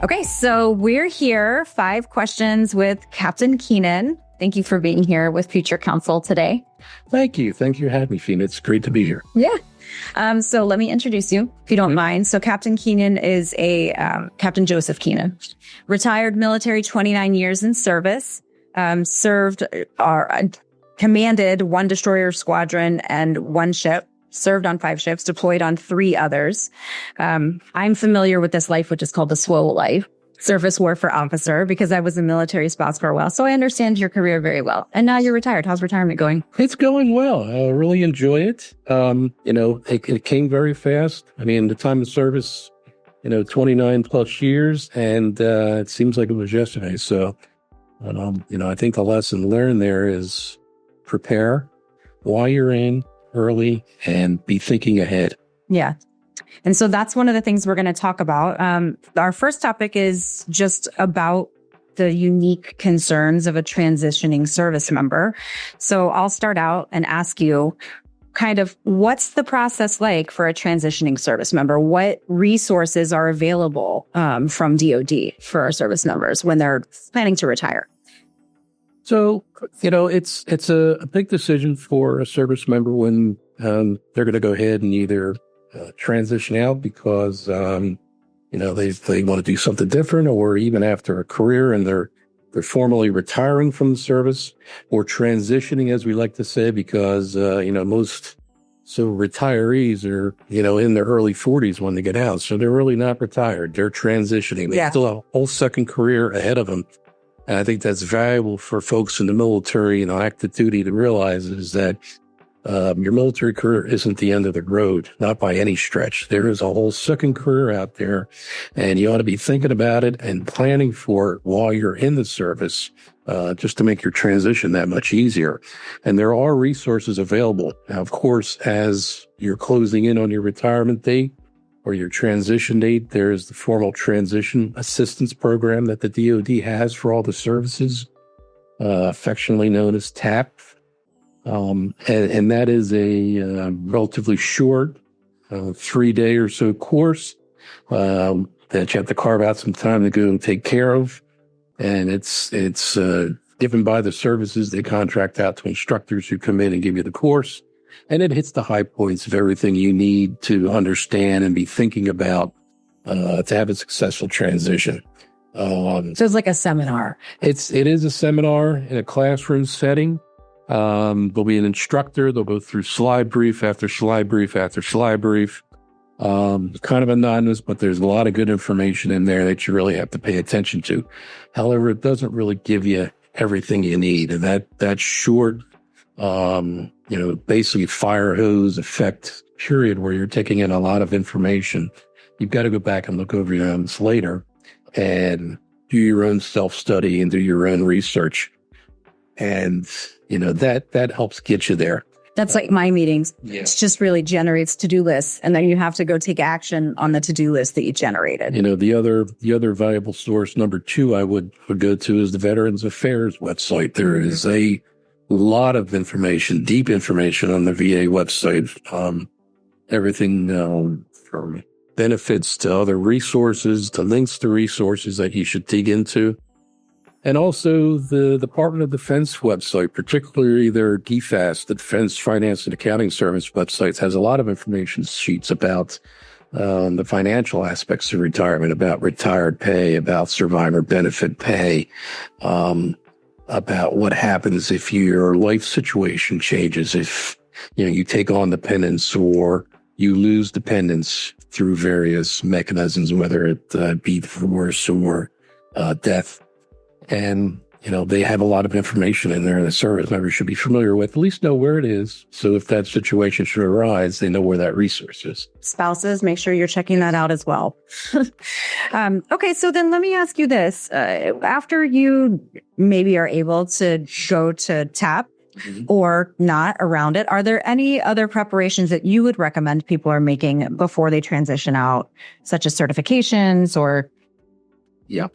Okay, so we're here, 5 questions with Captain Keenan. Thank you for being here with Future Counsel today. Thank you. Thank you for having me, Fina. It's great to be here. Yeah. So let me introduce you, if you don't mind. So Captain Keenan is Captain Joseph Keenan, retired military, 29 years in service, commanded 1 destroyer squadron and 1 ship, served on 5 ships, deployed on 3 others. I'm familiar with this life, which is called the SWO life, surface warfare officer, because I was a military spouse for a while. So I understand your career very well. And now you're retired. How's retirement going? It's going well. I really enjoy it. It came very fast. I mean, the time of service, 29 plus years, and it seems like it was yesterday. So, I think the lesson learned there is prepare while you're in early and be thinking ahead. Yeah. And so that's one of the things we're going to talk about. Our first topic is just about the unique concerns of a transitioning service member. So I'll start out and ask you kind of what's the process like for a transitioning service member? What resources are available from DoD for our service members when they're planning to retire? So, it's a big decision for a service member when they're going to go ahead and either transition out because, they want to do something different, or even after a career and they're formally retiring from the service, or transitioning, as we like to say, because, most retirees are, in their early 40s when they get out. So they're really not retired. They're transitioning. They still have a whole second career ahead of them. And I think that's valuable for folks in the military, active duty, to realize is that your military career isn't the end of the road, not by any stretch. There is a whole second career out there, and you ought to be thinking about it and planning for it while you're in the service, just to make your transition that much easier. And there are resources available. Now, of course, as you're closing in on your retirement date, or your transition date, there's the formal transition assistance program that the DoD has for all the services, affectionately known as TAP. And that is a relatively short 3-day or so course that you have to carve out some time to go and take care of. And it's given by the services. They contract out to instructors who come in and give you the course. And it hits the high points of everything you need to understand and be thinking about to have a successful transition. So it's like a seminar. It is a seminar in a classroom setting. There'll be an instructor. They'll go through slide brief after slide brief after slide brief. Kind of anonymous, but there's a lot of good information in there that you really have to pay attention to. However, it doesn't really give you everything you need. And that short, basically fire hose effect period where you're taking in a lot of information. You've got to go back and look over your notes later and do your own self-study and do your own research. And, that helps get you there. That's like my meetings. Yeah. It just really generates to-do lists. And then you have to go take action on the to-do list that you generated. The other valuable source, number 2, I would go to is the Veterans Affairs website. There is a lot of information, deep information on the VA website. Everything from benefits to other resources to links to resources that you should dig into. And also the Department of Defense website, particularly their DFAS, the Defense Finance and Accounting Service websites, has a lot of information sheets about the financial aspects of retirement, about retired pay, about survivor benefit pay, about what happens if your life situation changes, if you take on dependents or you lose dependents through various mechanisms, whether it be divorce or death. And, they have a lot of information in there that service members should be familiar with, at least know where it is. So if that situation should arise, they know where that resource is. Spouses, make sure you're checking that out as well. Okay, so then let me ask you this. After you maybe are able to go to TAP or not around it, are there any other preparations that you would recommend people are making before they transition out, such as certifications or? Yeah.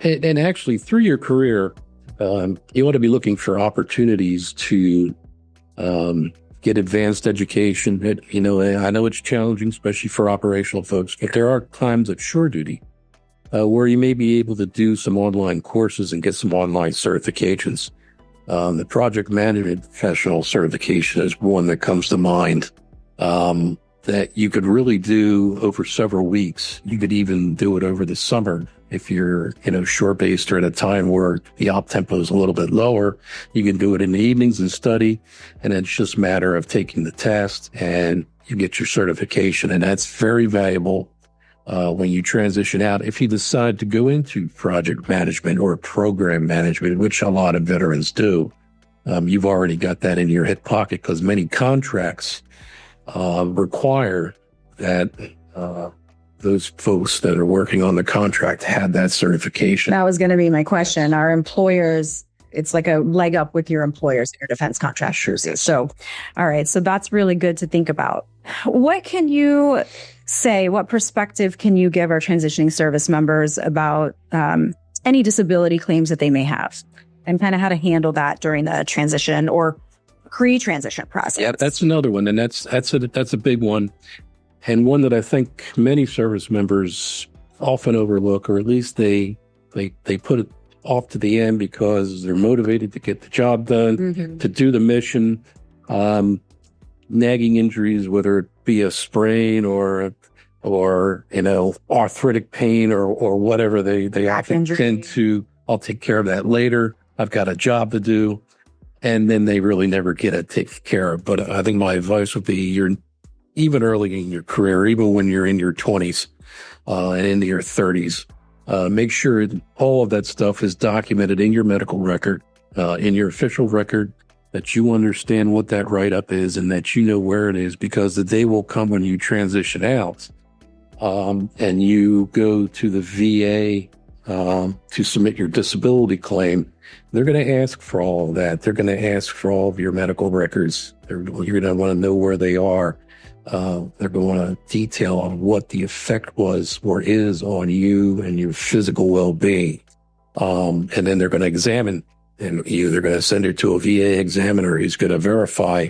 And actually, through your career, you want to be looking for opportunities to get advanced education. I know it's challenging, especially for operational folks, but there are times of shore duty where you may be able to do some online courses and get some online certifications. The project management professional certification is one that comes to mind, that you could really do over several weeks. You could even do it over the summer. If you're, shore-based or at a time where the op tempo is a little bit lower, you can do it in the evenings and study. And it's just a matter of taking the test and you get your certification. And that's very valuable when you transition out. If you decide to go into project management or program management, which a lot of veterans do, you've already got that in your hip pocket because many contracts require that those folks that are working on the contract had that certification. That was going to be my question. Our employers, it's like a leg up with your employers, your defense contract. Sure is. So, all right. So that's really good to think about. What can you say, what perspective can you give our transitioning service members about any disability claims that they may have and kind of how to handle that during the transition or pre-transition process? Yeah, that's another one. And that's a big one. And one that I think many service members often overlook, or at least they put it off to the end because they're motivated to get the job done, to do the mission. Nagging injuries, whether it be a sprain or arthritic pain or whatever, they often tend to, I'll take care of that later. I've got a job to do. And then they really never get it taken care of. But I think my advice would be you're even early in your career, even when you're in your 20s and into your 30s, make sure all of that stuff is documented in your medical record, in your official record, that you understand what that write-up is and that you know where it is, because the day will come when you transition out and you go to the VA to submit your disability claim. They're going to ask for all of that. They're going to ask for all of your medical records. You're going to want to know where they are. They're going to detail on what the effect was or is on you and your physical well-being. And then they're going to examine, and they're going to send it to a VA examiner who's going to verify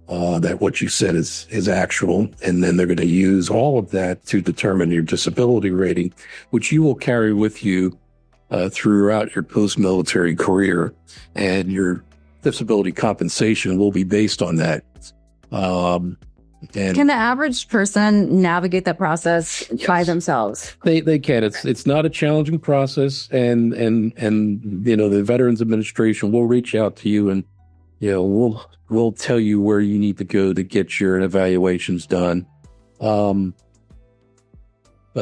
that what you said is actual. And then they're going to use all of that to determine your disability rating, which you will carry with you throughout your post-military career. And your disability compensation will be based on that. And can the average person navigate that process by themselves? They can. It's not a challenging process, and the Veterans Administration will reach out to you, and we'll tell you where you need to go to get your evaluations done. But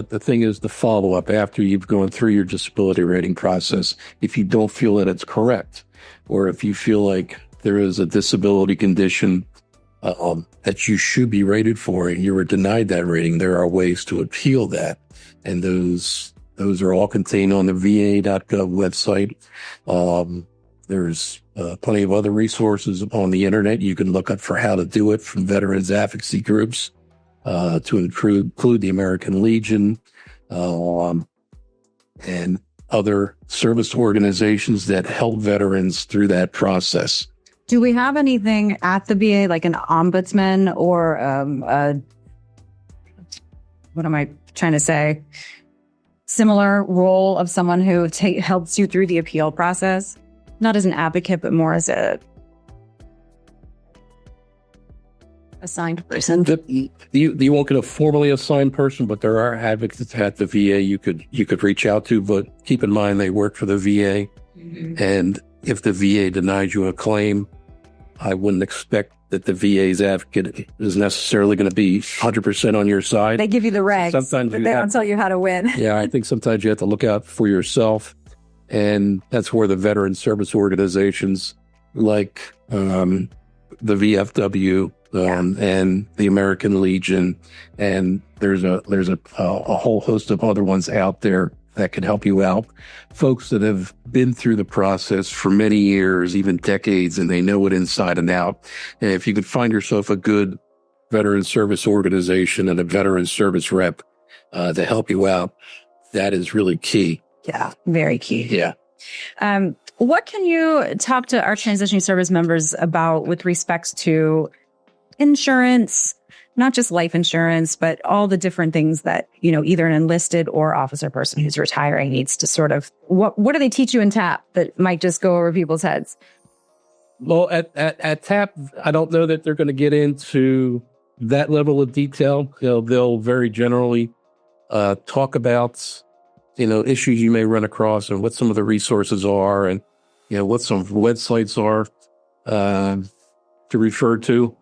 the thing is, the follow up after you've gone through your disability rating process, if you don't feel that it's correct, or if you feel like there is a disability condition that you should be rated for and you were denied that rating, there are ways to appeal that. And those are all contained on the va.gov website. There's plenty of other resources on the internet. You can look up for how to do it from veterans advocacy groups, to include the American Legion, and other service organizations that help veterans through that process. Do we have anything at the VA, like an ombudsman or what am I trying to say? Similar role of someone who helps you through the appeal process? Not as an advocate, but more as a assigned person. You won't get a formally assigned person, but there are advocates at the VA you could reach out to. But keep in mind they work for the VA, and if the VA denies you a claim, I wouldn't expect that the VA's advocate is necessarily going to be 100% on your side. They give you the regs, sometimes but they don't tell you how to win. Yeah, I think sometimes you have to look out for yourself. And that's where the veteran service organizations like the VFW and the American Legion, and there's a whole host of other ones out there that can help you out. Folks that have been through the process for many years, even decades, and they know it inside and out. And if you could find yourself a good veteran service organization and a veteran service rep to help you out, that is really key. Yeah, very key. Yeah. What can you talk to our transitioning service members about with respects to insurance, not just life insurance, but all the different things that, either an enlisted or officer person who's retiring needs to sort of, what do they teach you in TAP that might just go over people's heads? Well, at TAP, I don't know that they're going to get into that level of detail. They'll very generally talk about, issues you may run across and what some of the resources are and, what some websites are to refer to.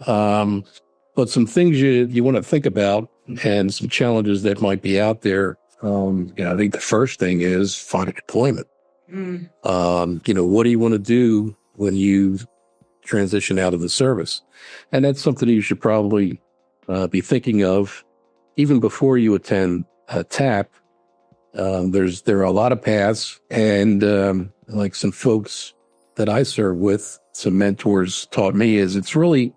But some things you want to think about and some challenges that might be out there. I think the first thing is find employment. What do you want to do when you transition out of the service? And that's something you should probably be thinking of even before you attend TAP. There are a lot of paths, and like some folks that I serve with, some mentors taught me, is it's really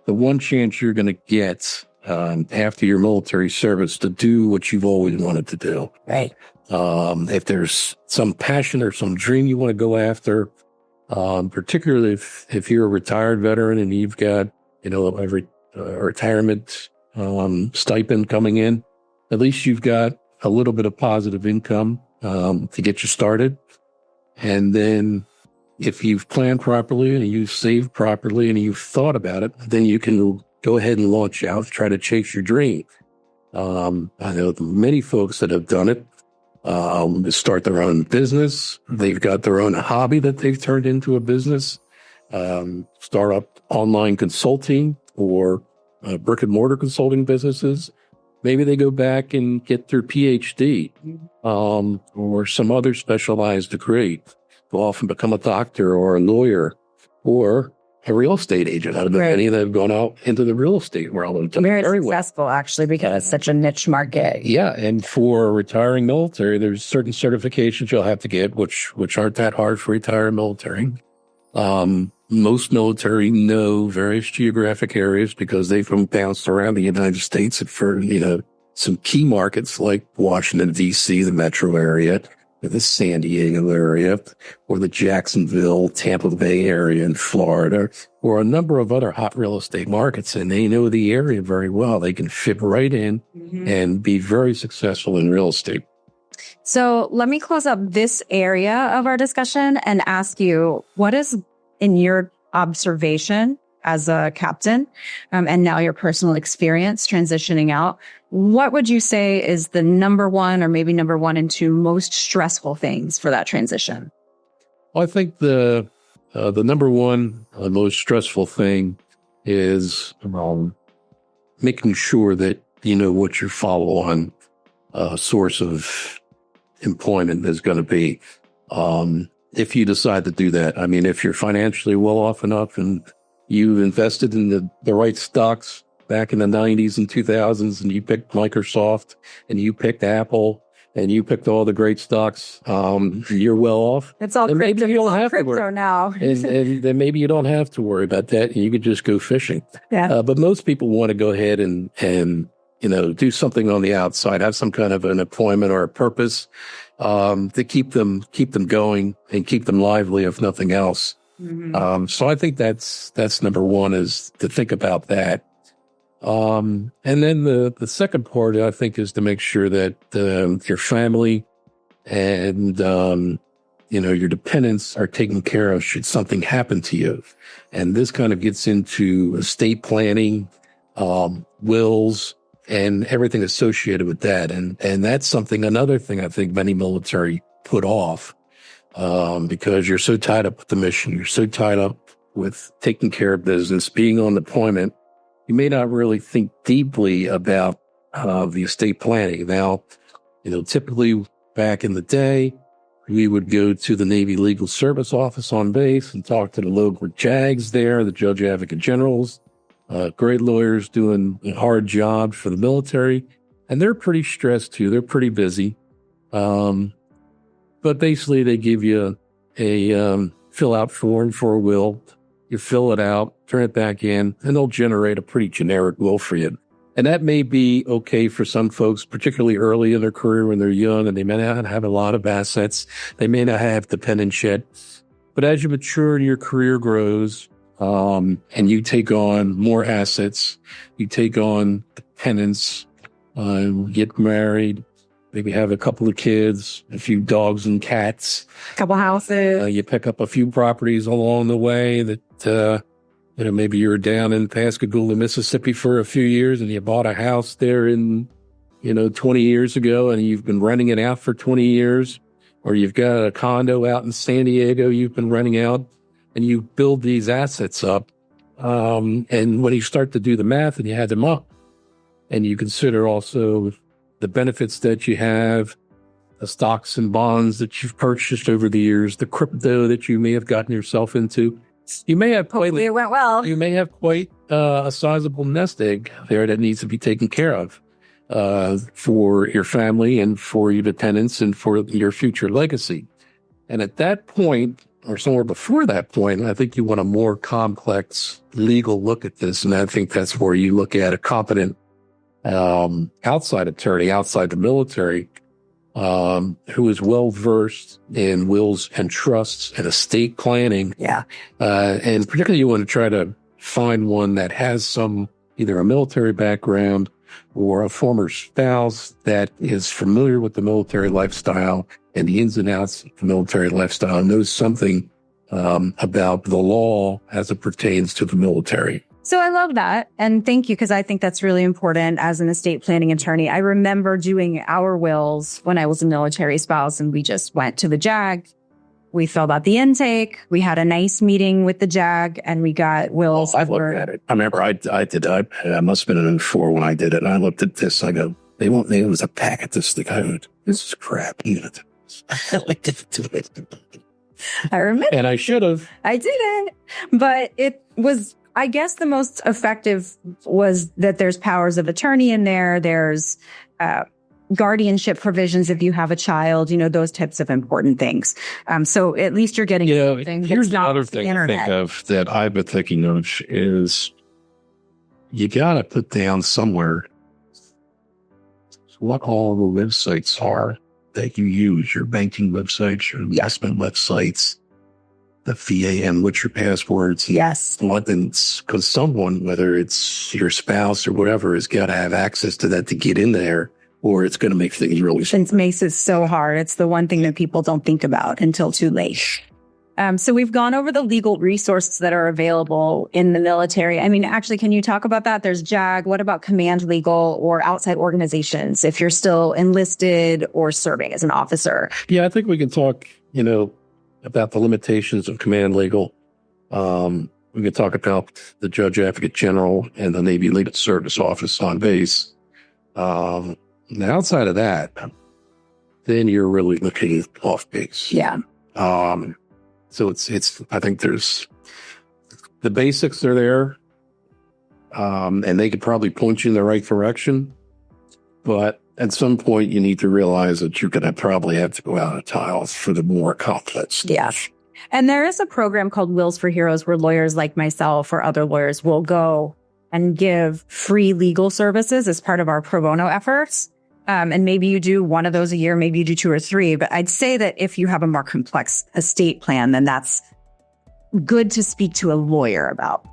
the one chance you're going to get after your military service to do what you've always wanted to do. Right. If there's some passion or some dream you want to go after, particularly if you're a retired veteran and you've got, every retirement stipend coming in, at least you've got a little bit of positive income to get you started. And then if you've planned properly and you've saved properly and you've thought about it, then you can go ahead and launch out, try to chase your dream. I know many folks that have done it. Start their own business. They've got their own hobby that they've turned into a business. Start up online consulting or brick and mortar consulting businesses. Maybe they go back and get their PhD or some other specialized degree. Go off and become a doctor or a lawyer or a real estate agent. I don't know any that have gone out into the real estate world and done very successful, actually, because it's such a niche market. Yeah, and for retiring military, there's certain certifications you'll have to get, which aren't that hard for retired military. Most military know various geographic areas because they've been bounced around the United States for, some key markets like Washington, D.C., the metro area, the San Diego area, or the Jacksonville, Tampa Bay area in Florida, or a number of other hot real estate markets. And they know the area very well. They can fit right in and be very successful in real estate. So let me close up this area of our discussion and ask you, what is, in your observation as a captain, and now your personal experience transitioning out, what would you say is the number one or maybe number one and two most stressful things for that transition? Well, I think the number one most stressful thing is making sure that you know what your follow-on source of employment is going to be. If you decide to do that, I mean, if you're financially well off enough and you've invested in the right stocks back in the 90s and 2000s, and you picked Microsoft and you picked Apple and you picked all the great stocks, you're well off. It's all crypto. Maybe you don't have to worry now. and then maybe you don't have to worry about that, and you could just go fishing. Yeah. But most people want to go ahead and do something on the outside, have some kind of an employment or a purpose to keep them going and keep them lively, if nothing else. Mm-hmm. So I think that's number one, is to think about that. And then the second part, I think, is to make sure that your family and your dependents are taken care of should something happen to you. And this kind of gets into estate planning, wills, and everything associated with that. And that's another thing I think many military put off, because you're so tied up with the mission. You're so tied up with taking care of business, being on deployment. You may not really think deeply about the estate planning. Now, typically back in the day, we would go to the Navy Legal Service Office on base and talk to the local JAGs there, the Judge Advocate Generals, great lawyers doing a hard job for the military. And they're pretty stressed too. They're pretty busy. But basically they give you a fill out form for a will. You fill it out, turn it back in, and they'll generate a pretty generic will for you. And that may be okay for some folks, particularly early in their career when they're young and they may not have a lot of assets. They may not have dependents yet. But as you mature and your career grows, and you take on more assets, you take on dependents, get married, maybe have a couple of kids, a few dogs and cats, a couple houses. You pick up a few properties along the way that, maybe you were down in Pascagoula, Mississippi for a few years and you bought a house there 20 years ago and you've been renting it out for 20 years, or you've got a condo out in San Diego you've been renting out, and you build these assets up. And when you start to do the math and you add them up and you consider also the benefits that you have, the stocks and bonds that you've purchased over the years, the crypto that you may have gotten yourself into, you may have quite, it went well. You may have quite a sizable nest egg there that needs to be taken care of for your family and for your dependents and for your future legacy. And at that point, or somewhere before that point, I think you want a more complex legal look at this. And I think that's where you look at a competent outside attorney, outside the military, who is well-versed in wills and trusts and estate planning. Yeah. And particularly you want to try to find one that has either a military background or a former spouse that is familiar with the military lifestyle and the ins and outs of the military lifestyle, and knows something about the law as it pertains to the military. So I love that. And thank you, because I think that's really important as an estate planning attorney. I remember doing our wills when I was a military spouse, and we just went to the JAG. We filled out the intake. We had a nice meeting with the JAG, and we got wills. I've looked at it. I remember I must have been in 04 when I did it. And I looked at this. I go, it was a packet. This is crap. Unit. I didn't do it. I remember. And I should have. I didn't. But it was, I guess the most effective was that there's powers of attorney in there. There's guardianship provisions if you have a child, those types of important things. So at least you're getting something. Here's another thing I think of that I've been thinking of is you got to put down somewhere what all the websites are that you use, your banking websites, your investment websites, the VAN, what's your passwords? Yes. Because someone, whether it's your spouse or whatever, has got to have access to that to get in there, or it's going to make things really. It makes it so hard. It's the one thing that people don't think about until too late. So we've gone over the legal resources that are available in the military. I mean, actually, can you talk about that? There's JAG. What about command legal or outside organizations if you're still enlisted or serving as an officer? Yeah, I think we can talk, about the limitations of command legal. We can talk about the Judge Advocate General and the Navy Legal Service Office on base. Now, outside of that, then you're really looking off base. Yeah. So I think there's the basics are there, and they could probably point you in the right direction. But at some point, you need to realize that you're going to probably have to go out of tiles for the more complex stuff. Yeah. And there is a program called Wills for Heroes where lawyers like myself or other lawyers will go and give free legal services as part of our pro bono efforts. And maybe you do one of those a year, maybe you do 2 or 3. But I'd say that if you have a more complex estate plan, then that's good to speak to a lawyer about.